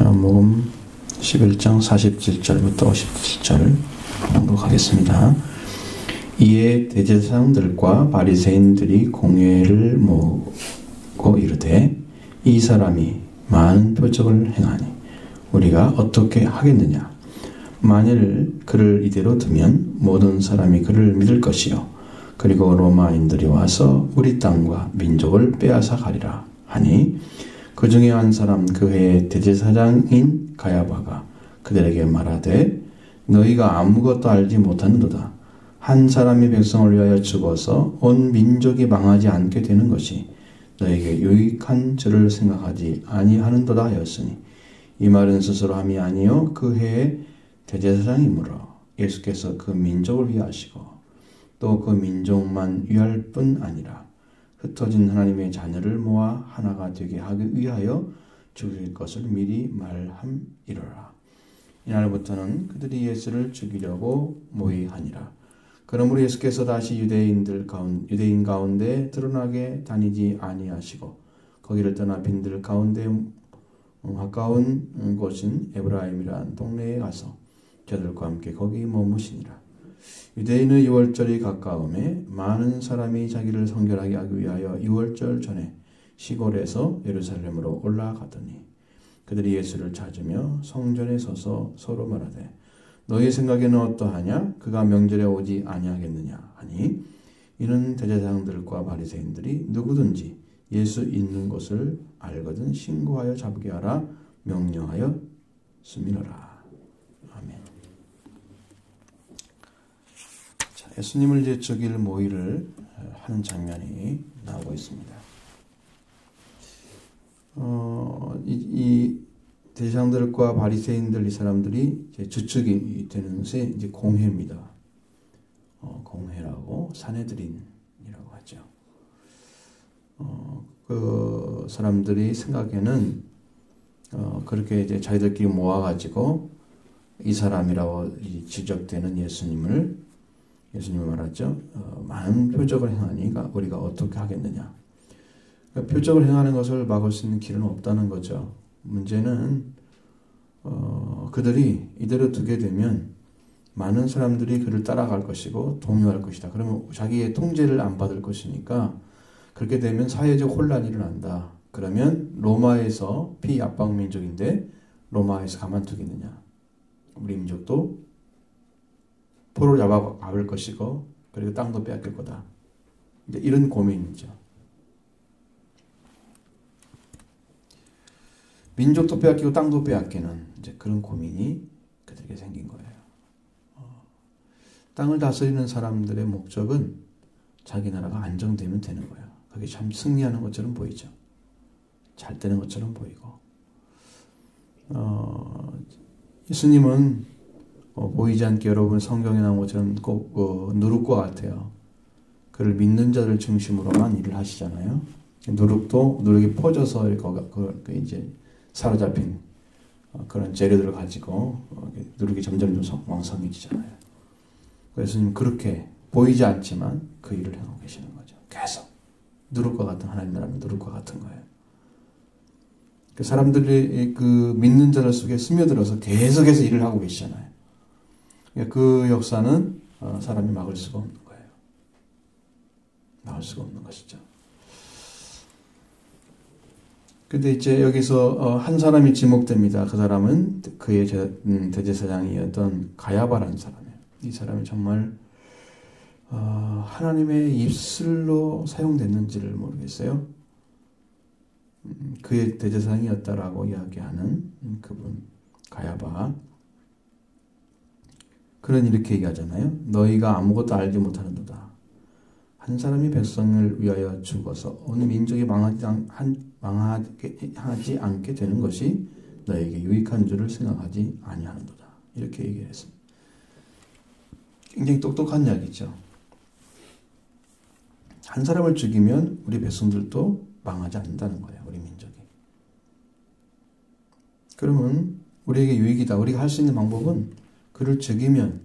요한복음 11장 47절부터 57절 봉독하겠습니다. 이에 대제사장들과 바리새인들이 공회를 모으고 이르되 이 사람이 많은 표적을 행하니 우리가 어떻게 하겠느냐. 만일 그를 이대로 두면 모든 사람이 그를 믿을 것이요 그리고 로마인들이 와서 우리 땅과 민족을 빼앗아 가리라 하니 그 중에 한 사람 그 해의 대제사장인 가야바가 그들에게 말하되 너희가 아무것도 알지 못하는도다. 한 사람이 백성을 위하여 죽어서 온 민족이 망하지 않게 되는 것이 너에게 유익한 줄을 생각하지 아니하는도다 하였으니 이 말은 스스로 함이 아니요 그 해의 대제사장이므로 예수께서 그 민족을 위하시고 또 그 민족만 위할 뿐 아니라 흩어진 하나님의 자녀를 모아 하나가 되게 하기 위하여 죽일 것을 미리 말함이로라. 이날부터는 그들이 예수를 죽이려고 모의하니라. 그러므로 예수께서 다시 유대인 가운데 드러나게 다니지 아니하시고 거기를 떠나 빈들 가운데 가까운 곳인 에브라임이라는 동네에 가서 저들과 함께 거기 머무시니라. 유대인의 유월절이 가까움에 많은 사람이 자기를 성결하게 하기 위하여 유월절 전에 시골에서 예루살렘으로 올라가더니 그들이 예수를 찾으며 성전에 서서 서로 말하되 너희 생각에는 어떠하냐? 그가 명절에 오지 아니하겠느냐 하니 이는 대제사장들과 바리새인들이 누구든지 예수 있는 곳을 알거든 신고하여 잡게 하라 명령하였음이로라. 아멘. 자, 예수님을 이제 죽일 모의를 하는 장면이 나오고 있습니다. 이 대제사장들과 바리새인들 이 사람들이 이제 주축이 되는 것이 이제 공회입니다. 공회라고 산헤드린이라고 하죠. 그 사람들이 생각에는 그렇게 이제 자기들끼리 모아가지고 이 사람이라고 지적되는 예수님을 말하죠. 많은 표적을 행하니 우리가 어떻게 하겠느냐. 표적을 행하는 것을 막을 수 있는 길은 없다는 거죠. 문제는 그들이 이대로 두게 되면 많은 사람들이 그를 따라갈 것이고 동요할 것이다. 그러면 자기의 통제를 안 받을 것이니까 그렇게 되면 사회적 혼란이 일어난다. 그러면 로마에서 피압박 민족인데 로마에서 가만두겠느냐. 우리 민족도 포로 잡을 것이고 그리고 땅도 빼앗길 거다. 이제 이런 고민이죠. 민족도 빼앗기고 땅도 빼앗기는 이제 그런 고민이 그들에게 생긴 거예요. 땅을 다스리는 사람들의 목적은 자기 나라가 안정되면 되는 거예요. 그게 참 승리하는 것처럼 보이죠. 잘 되는 것처럼 보이고. 예수님은 보이지 않게 여러분 성경에 나온 것처럼 꼭 누룩과 같아요. 그를 믿는 자를 중심으로만 일을 하시잖아요. 누룩이 퍼져서 이렇게 이제 사로잡힌 그런 재료들을 가지고 누룩이 점점 왕성해지잖아요. 그래서 그렇게 보이지 않지만 그 일을 행하고 계시는 거죠. 계속 누룩과 같은 하나님 나라는 누룩과 같은 거예요. 그 사람들이 그 믿는 자들 속에 스며들어서 계속해서 일을 하고 계시잖아요. 그 역사는 사람이 막을 수가 없는 거예요. 막을 수가 없는 것이죠. 근데 이제 여기서 한 사람이 지목됩니다. 그 사람은 그의 대제사장이었던 가야바라는 사람이에요. 이 사람이 정말 하나님의 입술로 사용됐는지를 모르겠어요. 그의 대제사장이었다라고 이야기하는 그분 가야바. 그는 이렇게 얘기하잖아요. 너희가 아무것도 알지 못하는도다. 한 사람이 백성을 위하여 죽어서 온 민족이 망하지 않게 되는 것이 너에게 유익한 줄을 생각하지 아니하는도다. 이렇게 얘기를 했습니다. 굉장히 똑똑한 이야기죠. 한 사람을 죽이면 우리 백성들도 망하지 않는다는 거예요. 우리 민족이. 그러면 우리에게 유익이다. 우리가 할 수 있는 방법은 그를 죽이면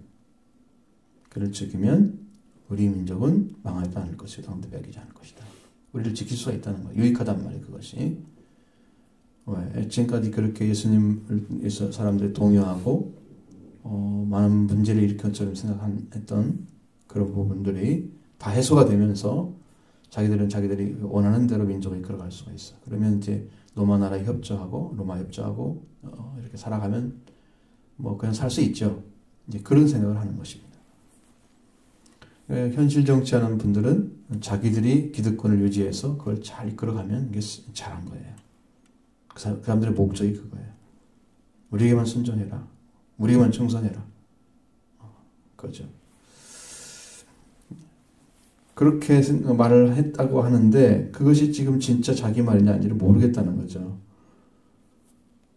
우리 민족은 망하지 않을 것이고 땅도 빼앗기지 않을 것이다. 우리를 지킬 수가 있다는 거예요. 유익하단 말이에요. 그것이. 왜? 지금까지 그렇게 예수님을 사람들이 동요하고 많은 문제를 일으킨 것처럼 생각했던 그런 부분들이 다 해소가 되면서 자기들은 자기들이 원하는 대로 민족을 이끌어갈 수가 있어. 그러면 이제 로마 나라에 협조하고 로마 협조하고 이렇게 살아가면 뭐 그냥 살 수 있죠. 이제 그런 생각을 하는 것입니다. 현실 정치하는 분들은 자기들이 기득권을 유지해서 그걸 잘 이끌어가면 이게 잘한 거예요. 그 사람들의 목적이 그거예요. 우리에게만 순종해라. 우리에게만 충성해라. 그거죠. 그렇게 말을 했다고 하는데 그것이 지금 진짜 자기 말이냐 아닌지를 모르겠다는 거죠.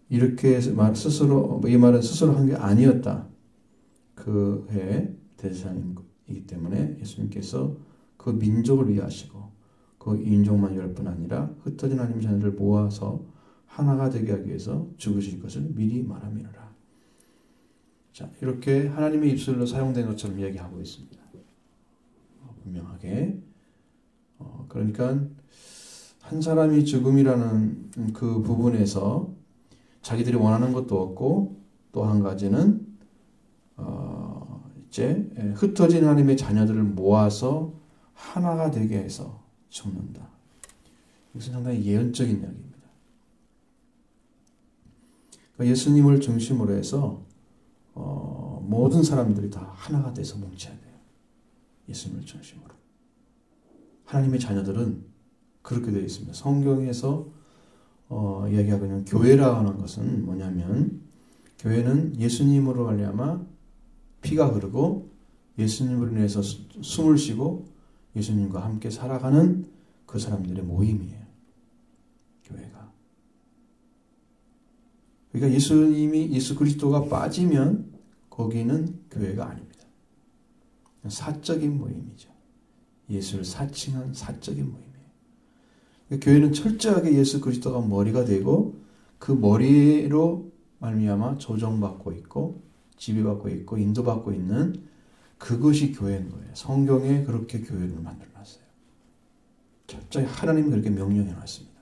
이렇게 스스로 이 말은 스스로 한 게 아니었다. 그 해 대제사장이기 때문에 예수님께서 그 민족을 위하시고 그 인종만 열 뿐 아니라 흩어진 하나님 자녀를 모아서 하나가 되게 하기 위해서 죽으실 것을 미리 말함이라. 자, 이렇게 하나님의 입술로 사용된 것처럼 이야기하고 있습니다. 분명하게. 그러니까 한 사람이 죽음이라는 그 부분에서 자기들이 원하는 것도 없고 또 한 가지는 이제 흩어진 하나님의 자녀들을 모아서 하나가 되게 해서 죽는다. 이것은 상당히 예언적인 이야기입니다. 그러니까 예수님을 중심으로 해서 모든 사람들이 다 하나가 돼서 뭉쳐야 돼요. 예수님을 중심으로. 하나님의 자녀들은 그렇게 되어 있습니다. 성경에서 이야기하고 있는 교회라고 하는 것은 뭐냐면 교회는 예수님으로 말미암아 피가 흐르고 예수님으로 인해서 숨을 쉬고 예수님과 함께 살아가는 그 사람들의 모임이에요. 교회가. 그러니까 예수 그리스도가 빠지면 거기는 교회가 아닙니다. 사적인 모임이죠. 예수를 사칭한 사적인 모임이에요. 그러니까 교회는 철저하게 예수 그리스도가 머리가 되고 그 머리로 말미암아 조정받고 있고 지배받고 있고 인도받고 있는 그것이 교회인 거예요. 성경에 그렇게 교회를 만들어놨어요. 철저히 하나님이 그렇게 명령해놨습니다.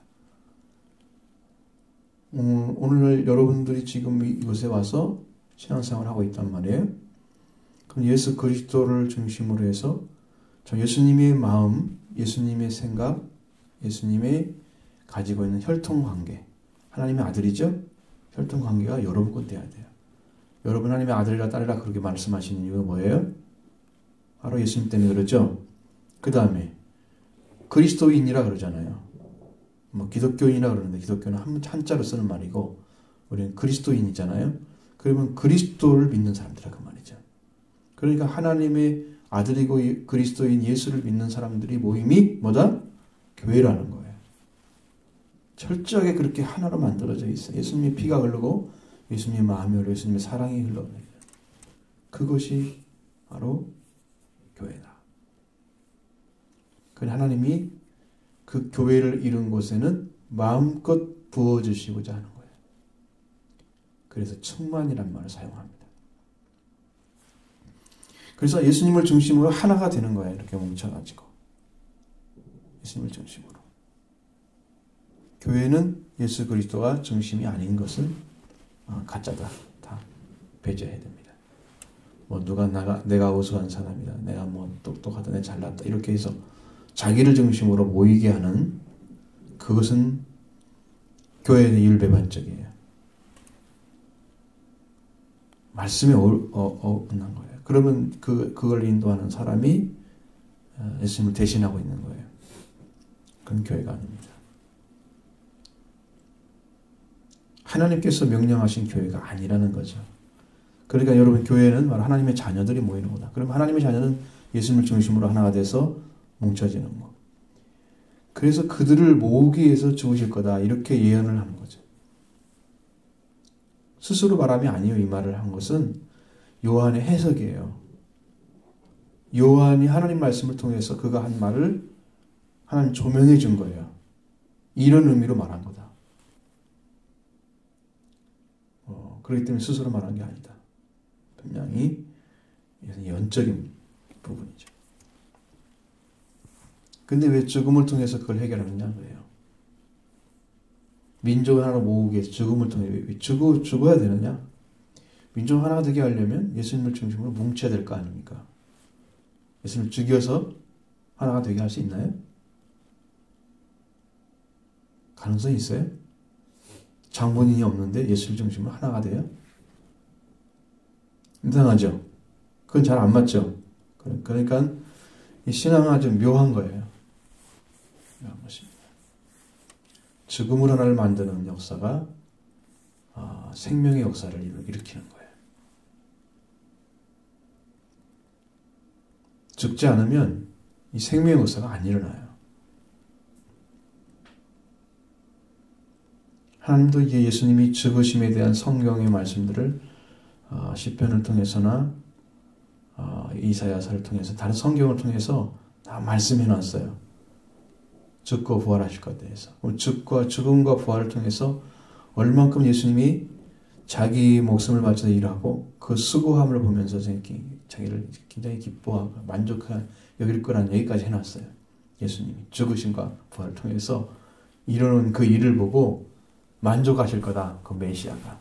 오늘 여러분들이 지금 이곳에 와서 신앙생활을 하고 있단 말이에요. 그럼 예수 그리스도를 중심으로 해서 예수님의 마음, 예수님의 생각, 예수님의 가지고 있는 혈통관계, 하나님의 아들이죠? 혈통관계가 여러분과 돼야 돼요. 여러분 하나님의 아들이라 딸이라 그렇게 말씀하시는 이유가 뭐예요? 바로 예수님 때문에 그러죠? 그 다음에 그리스도인이라 그러잖아요. 뭐 기독교인이라 그러는데 기독교는 한자로 쓰는 말이고 우리는 그리스도인이잖아요. 그러면 그리스도를 믿는 사람들이라 그 말이죠. 그러니까 하나님의 아들이고 그리스도인 예수를 믿는 사람들이 모임이 뭐다? 교회라는 거예요. 철저하게 그렇게 하나로 만들어져 있어요. 예수님의 피가 흐르고 예수님의 마음이 흐르고 예수님의 사랑이 흘러내려요. 그것이 바로 교회다. 그래서 하나님이 그 교회를 이룬 곳에는 마음껏 부어주시고자 하는 거예요. 그래서 충만이란 말을 사용합니다. 그래서 예수님을 중심으로 하나가 되는 거예요. 이렇게 뭉쳐가지고. 예수님을 중심으로. 교회는 예수 그리스도가 중심이 아닌 것은 가짜다. 다 배제해야 됩니다. 뭐 누가 내가 우수한 사람이다. 내가 뭐 똑똑하다. 내가 잘났다. 이렇게 해서 자기를 중심으로 모이게 하는 그것은 교회의 일배반적이에요. 말씀에 어긋난 거예요. 그러면 그걸 인도하는 사람이 예수님을 대신하고 있는 거예요. 그건 교회가 아닙니다. 하나님께서 명령하신 교회가 아니라는 거죠. 그러니까 여러분 교회는 바로 하나님의 자녀들이 모이는 거다. 그럼 하나님의 자녀는 예수님을 중심으로 하나가 돼서 뭉쳐지는 거. 그래서 그들을 모으기 위해서 죽으실 거다. 이렇게 예언을 하는 거죠. 스스로 말함이 아니에요. 이 말을 한 것은 요한의 해석이에요. 요한이 하나님 말씀을 통해서 그가 한 말을 하나님 조명해 준 거예요. 이런 의미로 말한 거다. 그렇기 때문에 스스로 말한 게 아니다. 분명히 이것은 연적인 부분이죠. 근데 왜 죽음을 통해서 그걸 해결하느냐는 거예요. 민족을 하나 모으기 위해서 죽음을 통해 왜 죽어야 되느냐? 민족 하나가 되게 하려면 예수님을 중심으로 뭉쳐야 될 거 아닙니까? 예수님을 죽여서 하나가 되게 할 수 있나요? 가능성이 있어요? 장본인이 없는데 예수를 중심으로 하나가 돼요? 이상하죠? 그건 잘 안 맞죠? 그러니까 이 신앙은 아주 묘한 거예요. 묘한 것입니다. 죽음으로 하나를 만드는 역사가 생명의 역사를 일으키는 거예요. 죽지 않으면 이 생명의 역사가 안 일어나요. 하나님도 이제 예수님이 죽으심에 대한 성경의 말씀들을 시편을 통해서나 이사야서를 통해서 다른 성경을 통해서 다 말씀해 놨어요. 죽고 부활하실 것에 대해서. 죽음과 부활을 통해서 얼만큼 예수님이 자기 목숨을 바쳐서 일하고 그 수고함을 보면서 자기를 굉장히 기뻐하고 만족한 여길 거란 얘기까지 해놨어요. 예수님이 죽으심과 부활을 통해서 이루는 그 일을 보고 만족하실 거다. 그 메시아가.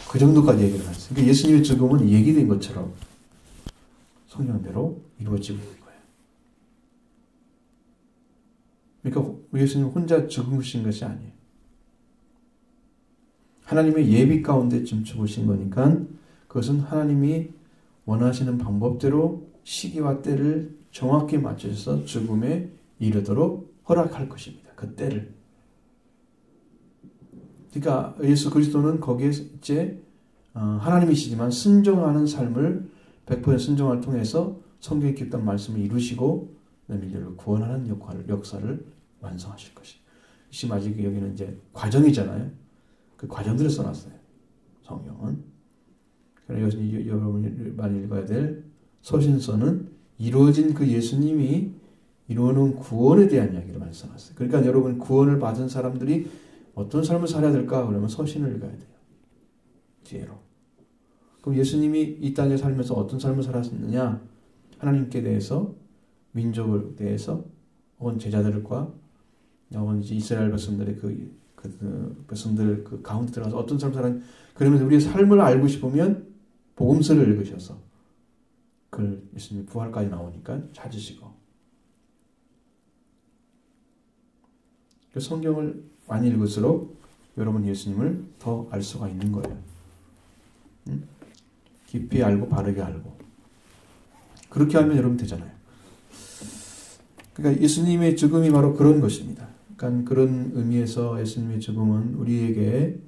그 정도까지 얘기를 했어요. 그러니까 예수님의 죽음은 얘기된 것처럼 성경대로 이루어지고 있는 거예요. 그러니까 예수님 혼자 죽으신 것이 아니에요. 하나님의 예비 가운데 지금 죽으신 거니까 그것은 하나님이 원하시는 방법대로 시기와 때를 정확히 맞춰서 죽음에 이르도록 허락할 것입니다. 그 때를. 그러니까 예수 그리스도는 거기에 이제 하나님이시지만 순종하는 삶을 100% 순종을 통해서 성경에 기록된 말씀을 이루시고 인류를 구원하는 역사를 완성하실 것이에요. 지금 아직 여기는 이제 과정이잖아요. 그 과정들을 써놨어요. 성경은. 그래서 여러분이 많이 읽어야 될 서신서는 이루어진 그 예수님이 이루는 구원에 대한 이야기를 많이 써놨어요. 그러니까 여러분 구원을 받은 사람들이 어떤 삶을 살아야 될까? 그러면 서신을 읽어야 돼요. 지혜로. 그럼 예수님이 이 땅에 살면서 어떤 삶을 살았느냐? 하나님께 대해서, 민족에 대해서, 혹은 제자들과, 혹은 이제 이스라엘 백성들의 백성들 그 가운데 들어가서 어떤 삶을 살았느냐? 그러면서 우리의 삶을 알고 싶으면 복음서를 읽으셔서 그 예수님 부활까지 나오니까 찾으시고. 그 성경을 많이 읽을수록 여러분 예수님을 더 알 수가 있는 거예요. 깊이 알고 바르게 알고. 그렇게 하면 여러분 되잖아요. 그러니까 예수님의 죽음이 바로 그런 것입니다. 그러니까 그런 의미에서 예수님의 죽음은 우리에게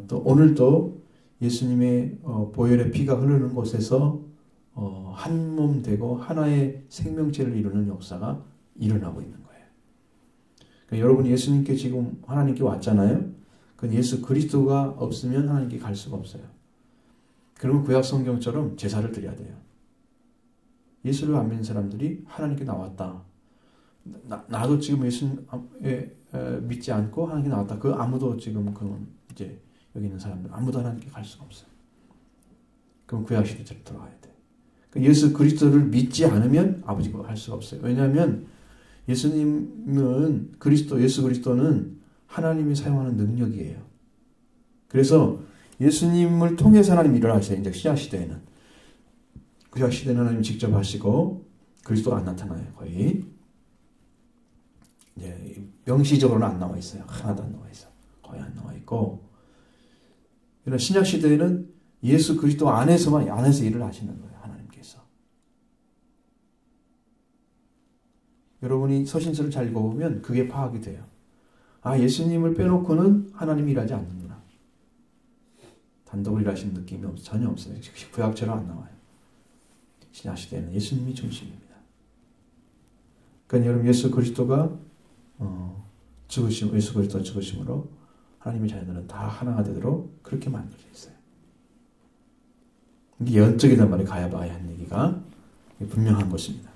또 오늘도 예수님의 보혈의 피가 흐르는 곳에서 한 몸 되고 하나의 생명체를 이루는 역사가 일어나고 있는 거예요. 그러니까 여러분 예수님께 지금 하나님께 왔잖아요. 그 예수 그리스도가 없으면 하나님께 갈 수가 없어요. 그러면 구약 성경처럼 제사를 드려야 돼요. 예수를 안 믿는 사람들이 하나님께 나왔다. 나도 지금 예수 믿지 않고 하나님께 나왔다. 그 아무도 지금 이제 여기 있는 사람들 아무도 하나님께 갈 수가 없어요. 그럼 구약 시대로 돌아가야 돼. 예수 그리스도를 믿지 않으면 아버지가 할 수가 없어요. 왜냐하면 예수님은 예수 그리스도는 하나님이 사용하는 능력이에요. 그래서 예수님을 통해서 하나님이 일어나셔요. 이제 신약 시대에는. 구약 시대는 하나님이 직접 하시고 그리스도가 안 나타나요. 거의. 이제 명시적으로는 안 나와 있어요. 하나도 안 나와 있어. 거의 안 나와 있고. 그러나 신약 시대에는 예수 그리스도 안에서 일을 하시는 거예요. 하나님께서. 여러분이 서신서를 잘 읽어보면 그게 파악이 돼요. 아, 예수님을 빼놓고는 하나님이 일하지 않는구나. 단독으로 일하시는 느낌이 전혀 없어요. 구약처럼 안 나와요. 신약 시대에는 예수님이 중심입니다. 그러니까 여러분 예수 그리스도가 예수 그리스도 죽으심으로 하나님의 자녀들은 다 하나가 되도록 그렇게 만들어져 있어요. 이게 예언적이단 말이에요. 가야바의 한 얘기가 분명한 것입니다.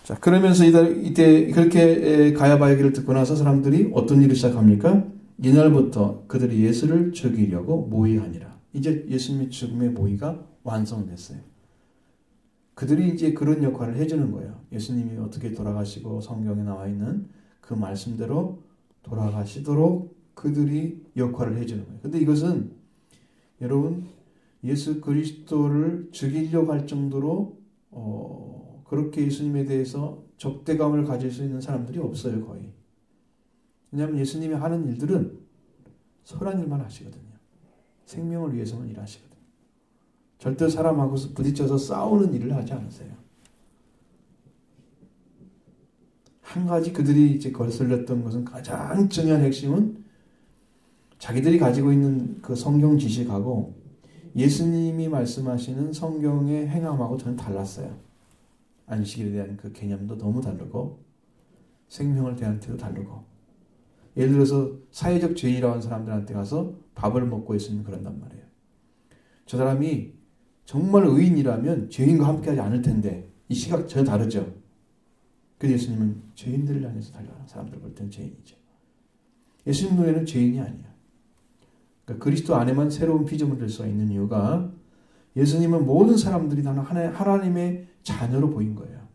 자, 그러면서 이때 그렇게 가야바 얘기를 듣고 나서 사람들이 어떤 일을 시작합니까? 이날부터 그들이 예수를 죽이려고 모의하니라. 이제 예수님의 죽음의 모의가 완성됐어요. 그들이 이제 그런 역할을 해주는 거예요. 예수님이 어떻게 돌아가시고 성경에 나와 있는 그 말씀대로 돌아가시도록 그들이 역할을 해주는 거예요. 근데 이것은 여러분 예수 그리스도를 죽이려고 할 정도로 그렇게 예수님에 대해서 적대감을 가질 수 있는 사람들이 없어요. 거의. 왜냐하면 예수님이 하는 일들은 선한 일만 하시거든요. 생명을 위해서만 일하시거든요. 절대 사람하고 부딪혀서 싸우는 일을 하지 않으세요. 한 가지 그들이 이제 거슬렸던 것은 가장 중요한 핵심은 자기들이 가지고 있는 그 성경 지식하고 예수님이 말씀하시는 성경의 행함하고 전혀 달랐어요. 안식일에 대한 그 개념도 너무 다르고 생명을 대한 태도 다르고 예를 들어서 사회적 죄인이라고 하는 사람들한테 가서 밥을 먹고 예수님 그런단 말이에요. 저 사람이 정말 의인이라면 죄인과 함께하지 않을 텐데 이 시각 전혀 다르죠. 그래서 예수님은 죄인들을 향해서 달려가는 사람들 볼 때는 죄인이죠. 예수님 눈에는 죄인이 아니야. 그러니까 그리스도 안에만 새로운 피조물이 될 수가 있는 이유가 예수님은 모든 사람들이 다 하나님의 자녀로 보인 거예요.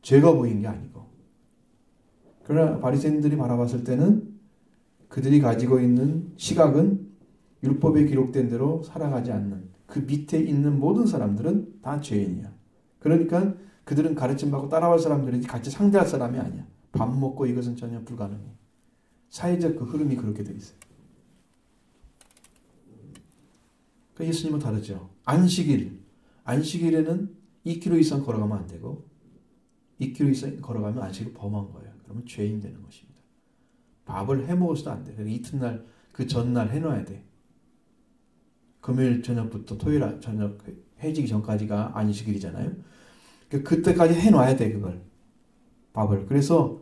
죄가 보인 게 아니고. 그러나 바리새인들이 바라봤을 때는 그들이 가지고 있는 시각은 율법에 기록된 대로 살아가지 않는 그 밑에 있는 모든 사람들은 다 죄인이야. 그러니까 그들은 가르침받고 따라올 사람들이 같이 상대할 사람이 아니야. 밥 먹고 이것은 전혀 불가능해. 사회적 그 흐름이 그렇게 돼 있어요. 그러니까 예수님은 다르죠. 안식일에는 2km 이상 걸어가면 안 되고 2km 이상 걸어가면 안식을 범한 거예요. 그러면 죄인 되는 것입니다. 밥을 해 먹어서도 안 돼. 이튿날 그 전날 해놔야 돼. 금요일 저녁부터 토요일 저녁 해지기 전까지가 안식일이잖아요. 그때까지 해놔야 돼 그걸. 밥을. 그래서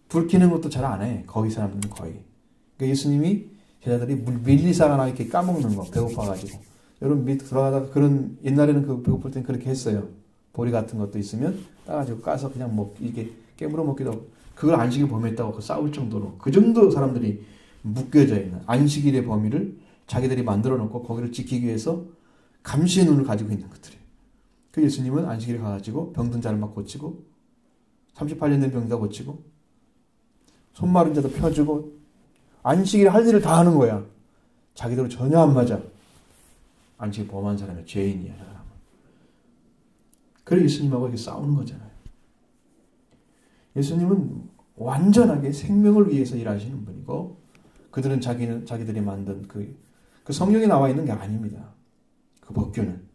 불 켜는 것도 잘 안 해. 거기 사람들은 거의. 그러니까 예수님이 제자들이 밀리사가나 이렇게 까먹는 거 배고파가지고. 여러분 밑 들어가다가 그런 옛날에는 그 배고플 땐 그렇게 했어요. 보리 같은 것도 있으면 따가지고 까서 그냥 이렇게 깨물어 먹기도 하고 그걸 안식일 범했다고 그 싸울 정도로 그 정도 사람들이 묶여져 있는 안식일의 범위를 자기들이 만들어 놓고 거기를 지키기 위해서 감시의 눈을 가지고 있는 것들이에요. 그 예수님은 안식일에 가가지고 병든 자를 막 고치고 38년 된 병자 고치고 손 마른 자도 펴주고 안식일에 할 일을 다 하는 거야. 자기대로 전혀 안 맞아. 안식일 범한 사람은 죄인이야. 그래 예수님하고 이렇게 싸우는 거잖아요. 예수님은 완전하게 생명을 위해서 일하시는 분이고 그들은 자기들이 만든 그 성경에 나와 있는 게 아닙니다. 그 법규는.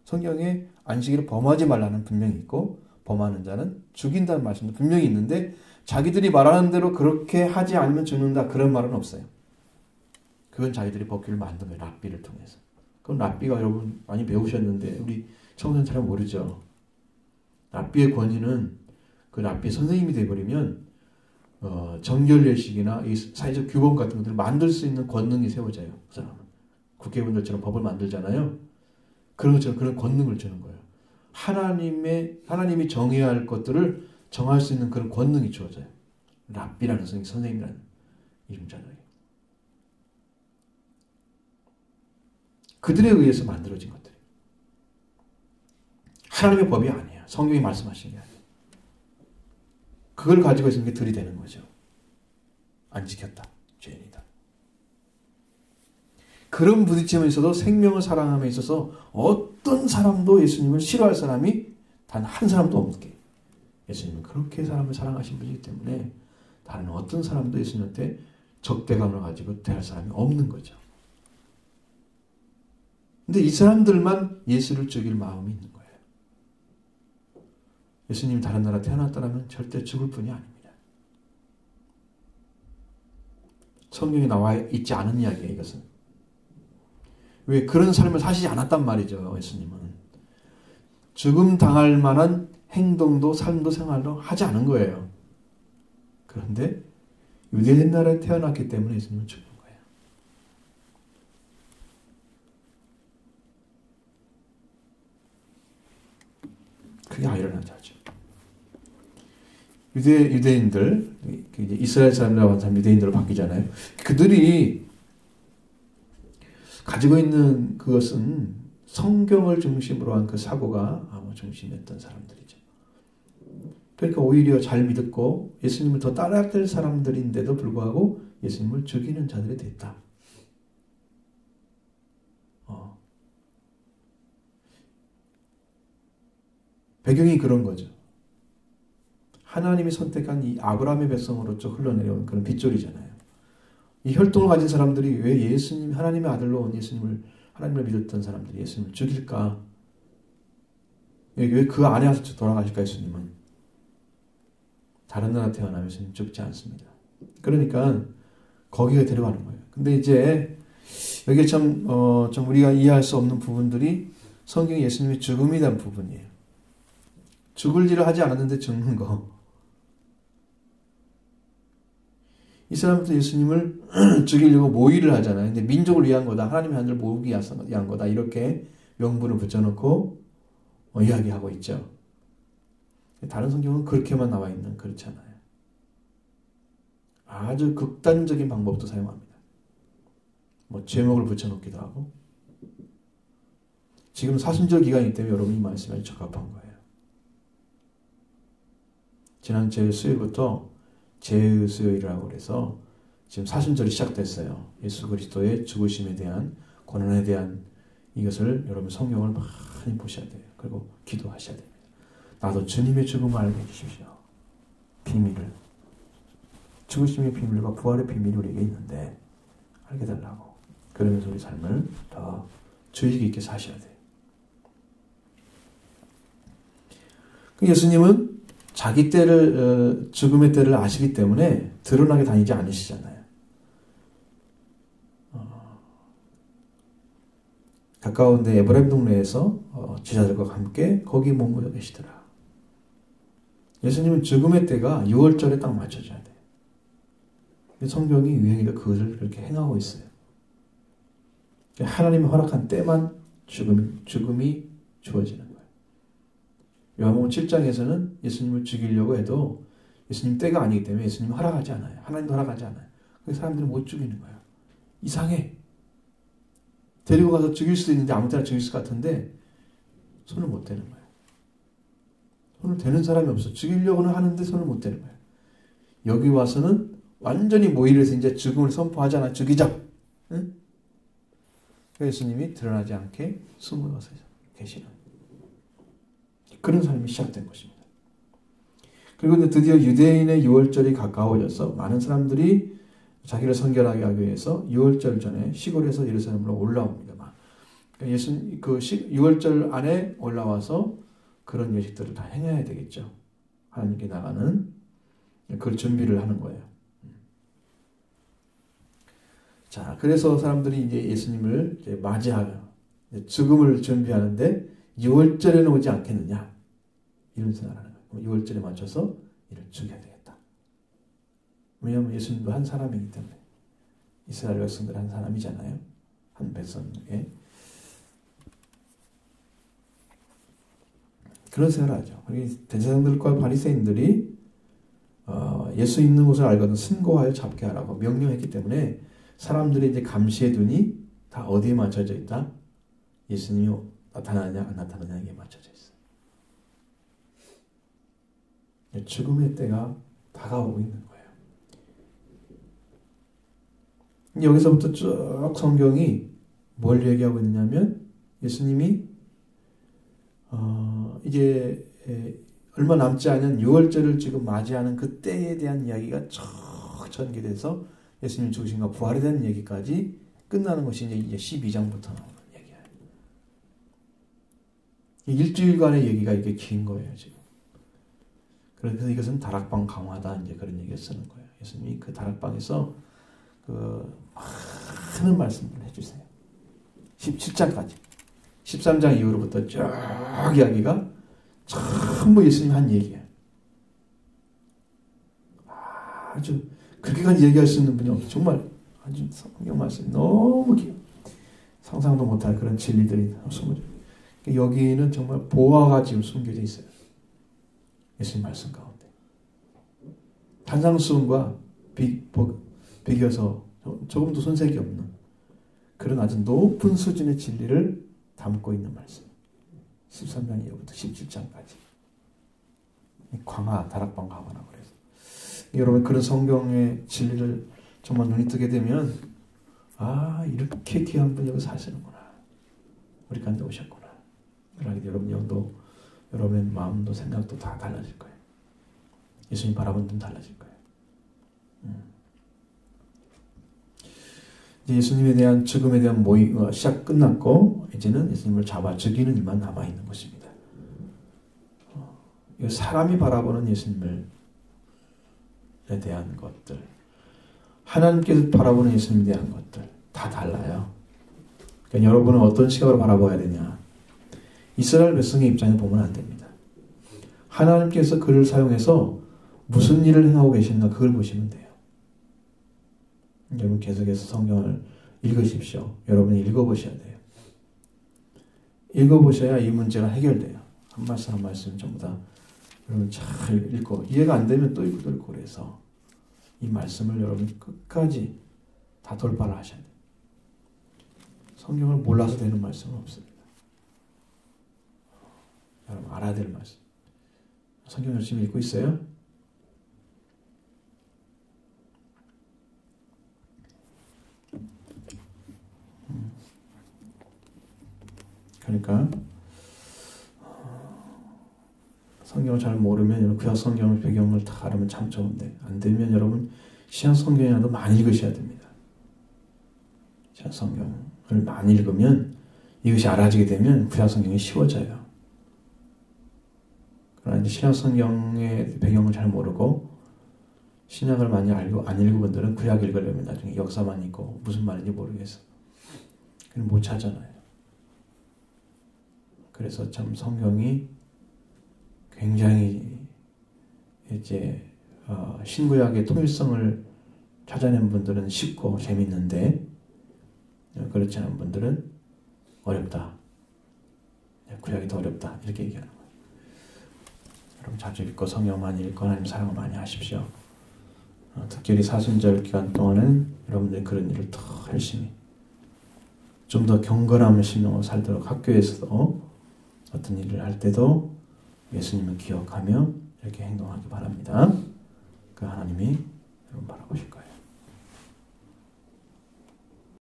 성경에 안식일을 범하지 말라는 분명히 있고 범하는 자는 죽인다는 말씀도 분명히 있는데 자기들이 말하는 대로 그렇게 하지 않으면 죽는다 그런 말은 없어요. 그건 자기들이 법규를 만든 거예요. 랍비를 통해서. 그럼 랍비가 여러분 많이 배우셨는데 우리 청소년 잘 모르죠. 랍비의 권위는 그 랍비 선생님이 돼버리면 정결례식이나 이 사회적 규범 같은 것들을 만들 수 있는 권능이 세워져요. 그 사람은. 국회의원들처럼 법을 만들잖아요. 그런 것처럼 그런 권능을 주는 거예요. 하나님이 정해야 할 것들을 정할 수 있는 그런 권능이 주어져요. 랍비라는 선생님이라는 이름자들에게. 그들에 의해서 만들어진 것들이에요. 하나님의 법이 아니에요. 성경이 말씀하신 게 아니에요. 그걸 가지고 있는 게 들이대는 거죠. 안 지켰다. 죄인이다. 그런 부딪힘에 있어도 생명을 사랑함에 있어서 어떤 사람도 예수님을 싫어할 사람이 단 한 사람도 없게. 예수님은 그렇게 사람을 사랑하신 분이기 때문에 다른 어떤 사람도 예수님한테 적대감을 가지고 대할 사람이 없는 거죠. 근데 이 사람들만 예수를 죽일 마음이 있는 거예요. 예수님이 다른 나라 태어났다면 절대 죽을 분이 아닙니다. 성경에 나와 있지 않은 이야기예요, 이것은. 왜 그런 삶을 사시지 않았단 말이죠, 예수님은. 죽음 당할 만한 행동도 삶도 생활도 하지 않은 거예요. 그런데 유대인 나라에 태어났기 때문에 예수님은 죽는 거예요. 그게 아이러니하죠. 유대인들, 이제 이스라엘 사람이라고 하는 사람 유대인들로 바뀌잖아요. 그들이 가지고 있는 그것은 성경을 중심으로 한 그 사고가 아마 중심이었던 사람들이죠. 그러니까 오히려 잘 믿었고 예수님을 더 따라야 될 사람들인데도 불구하고 예수님을 죽이는 자들이 됐다. 배경이 그런 거죠. 하나님이 선택한 이 아브라함의 백성으로서 흘러내려온 그런 빗줄이잖아요. 이 혈통을 가진 사람들이 왜 예수님, 하나님의 아들로 온 예수님을, 하나님을 믿었던 사람들이 예수님을 죽일까? 왜 그 안에 와서 돌아가실까, 예수님은? 다른 나라 태어나면 예수님 죽지 않습니다. 그러니까 거기에 데려가는 거예요. 근데 이제 여기에 좀 우리가 이해할 수 없는 부분들이 성경에 예수님의 죽음에 대한 부분이에요. 죽을 일을 하지 않았는데 죽는 거. 이 사람들도 예수님을 죽이려고 모의를 하잖아요. 근데 민족을 위한 거다. 하나님의 하늘을 모으기 위한 거다. 이렇게 명분을 붙여놓고 이야기하고 있죠. 다른 성경은 그렇게만 나와 있는 그렇지 않아요. 아주 극단적인 방법도 사용합니다. 제목을 붙여놓기도 하고. 지금 사순절 기간이기 때문에 여러분이 말씀에 적합한 거예요. 지난 수요일부터 제수요일이라고 그래서 지금 사순절이 시작됐어요. 예수 그리스도의 죽으심에 대한 고난에 대한 이것을 여러분 성경을 많이 보셔야 돼요. 그리고 기도하셔야 됩니다. 나도 주님의 죽음을 알게 해주십시오. 비밀을. 죽으심의 비밀과 부활의 비밀이 우리에게 있는데 알게 달라고. 그러면서 우리 삶을 더 주의 깊게 사셔야 돼요. 예수님은 자기 때를, 죽음의 때를 아시기 때문에 드러나게 다니지 않으시잖아요. 가까운데 에브라임 동네에서 제자들과 함께 거기 머물러 계시더라. 예수님은 죽음의 때가 6월절에 딱 맞춰져야 돼요. 성경이 유행이도 그것을 그렇게 행하고 있어요. 하나님이 허락한 때만 죽음이 주어지는 거예요. 요한복음 7장에서는 예수님을 죽이려고 해도 예수님 때가 아니기 때문에 예수님은 허락하지 않아요. 하나님도 허락하지 않아요. 그래서 사람들은 못 죽이는 거예요. 이상해. 데리고 가서 죽일 수도 있는데 아무 때나 죽일 것 같은데 손을 못 대는 거예요. 손을 대는 사람이 없어. 죽이려고는 하는데 손을 못 대는 거예요. 여기 와서는 완전히 모의를 해서 이제 죽음을 선포하잖아. 죽이자. 응? 예수님이 드러나지 않게 숨어서 계시는 그런 삶이 시작된 것입니다. 그리고 이제 드디어 유대인의 6월절이 가까워져서 많은 사람들이 자기를 선결하게 하기 위해서 6월절 전에 시골에서 예루살렘으로 올라옵니다. 그러니까 6월절 안에 올라와서 그런 예식들을 다 행해야 되겠죠. 하나님께 나가는 그걸 준비를 하는 거예요. 자, 그래서 사람들이 이제 예수님을 이제 맞이하여 죽음을 준비하는데 6월절에는 오지 않겠느냐 이런 생각을 하는 거예요. 6월절에 맞춰서 이를 죽여야 되겠다. 왜냐하면 예수님도 한 사람이기 때문에 이스라엘 백성들 한 사람이잖아요. 한 백성에게 그런 생각을 하죠. 대제사장들과 바리새인들이 예수 있는 곳을 알거든 신고하여 잡게 하라고 명령했기 때문에 사람들이 이제 감시의 눈이 다 어디에 맞춰져 있다? 예수님이 나타나느냐 안 나타나느냐에 맞춰져 있어요. 죽음의 때가 다가오고 있는 거예요. 여기서부터 쭉 성경이 뭘 얘기하고 있느냐면 예수님이 이제 얼마 남지 않은 6월절을 지금 맞이하는 그 때에 대한 이야기가 쭉 전개돼서 예수님 죽으심과 부활에 대한 얘기까지 끝나는 것이 이제 12장부터 나오는 얘기예요. 일주일간의 얘기가 이게 긴 거예요, 지금. 그래서 이것은 다락방 강화다, 이제 그런 얘기를 쓰는 거예요. 예수님이 그 다락방에서 많은 말씀을 해주세요. 17장까지. 13장 이후로부터 쭉 이야기가 전부 예수님 한 얘기예요. 아주 그렇게까지 얘기할 수 있는 분이 없어요. 정말 아주 성경 말씀이 너무 상상도 못할 그런 진리들이 숨어져 있어요. 여기는 정말 보화가 지금 숨겨져 있어요. 예수님 말씀 가운데. 산상수훈과 비교해서 조금도 손색이 없는 그런 아주 높은 수준의 진리를 담고 있는 말씀. 13장 이후부터 17장까지. 광화, 다락방 가거나 그래서. 여러분 그런 성경의 진리를 정말 눈이 뜨게 되면 이렇게 귀한 분이 여기 사시는구나. 우리 가운데 오셨구나. 그러기 여러분 영도, 여러분의 마음도 생각도 다 달라질 거예요. 예수님 바라보는 눈 달라질 거예요. 이제 예수님에 대한 죽음에 대한 모의 시작 끝났고 이제는 예수님을 잡아 죽이는 일만 남아 있는 것입니다. 이 사람이 바라보는 예수님에 대한 것들, 하나님께서 바라보는 예수님에 대한 것들 다 달라요. 그러니까 여러분은 어떤 시각으로 바라봐야 되냐? 이스라엘 백성의 입장에 보면 안 됩니다. 하나님께서 그를 사용해서 무슨 일을 행하고 계시는가 그걸 보시면 돼요. 여러분 계속해서 성경을 읽으십시오. 여러분이 읽어보셔야 돼요. 읽어보셔야 이 문제가 해결돼요. 한 말씀 한 말씀 전부 다 여러분 잘 읽고 이해가 안 되면 또 읽고 그래서 이 말씀을 여러분이 끝까지 다 돌파를 하셔야 돼요. 성경을 몰라서 되는 말씀은 없습니다. 여러분 알아야 될 말씀. 성경 열심히 읽고 있어요? 그러니까 성경을 잘 모르면 구약 성경의 배경을 다 알으면 참 좋은데 안 되면 여러분 신약 성경이라도 많이 읽으셔야 됩니다. 신약 성경을 많이 읽으면 이것이 알아지게 되면 구약 성경이 쉬워져요. 그러나 이제 신약 성경의 배경을 잘 모르고 신약을 많이 알고 안 읽은 분들은 구약 읽으려면 나중에 역사만 읽고 무슨 말인지 모르겠어. 그럼 못 찾잖아요. 그래서 참 성경이 굉장히 이제 신구약의 통일성을 찾아낸 분들은 쉽고 재밌는데 그렇지 않은 분들은 어렵다. 구약이 더 어렵다. 이렇게 얘기하는 거예요. 여러분 자주 읽고 성경 많이 읽고 하나님 사랑을 많이 하십시오. 특별히 사순절 기간 동안은 여러분들이 그런 일을 더 열심히 좀 더 경건함을 심령으로 살도록 학교에서도 어떤 일을 할 때도 예수님을 기억하며 이렇게 행동하기 바랍니다. 그 하나님이 여러분 바라보실 거예요.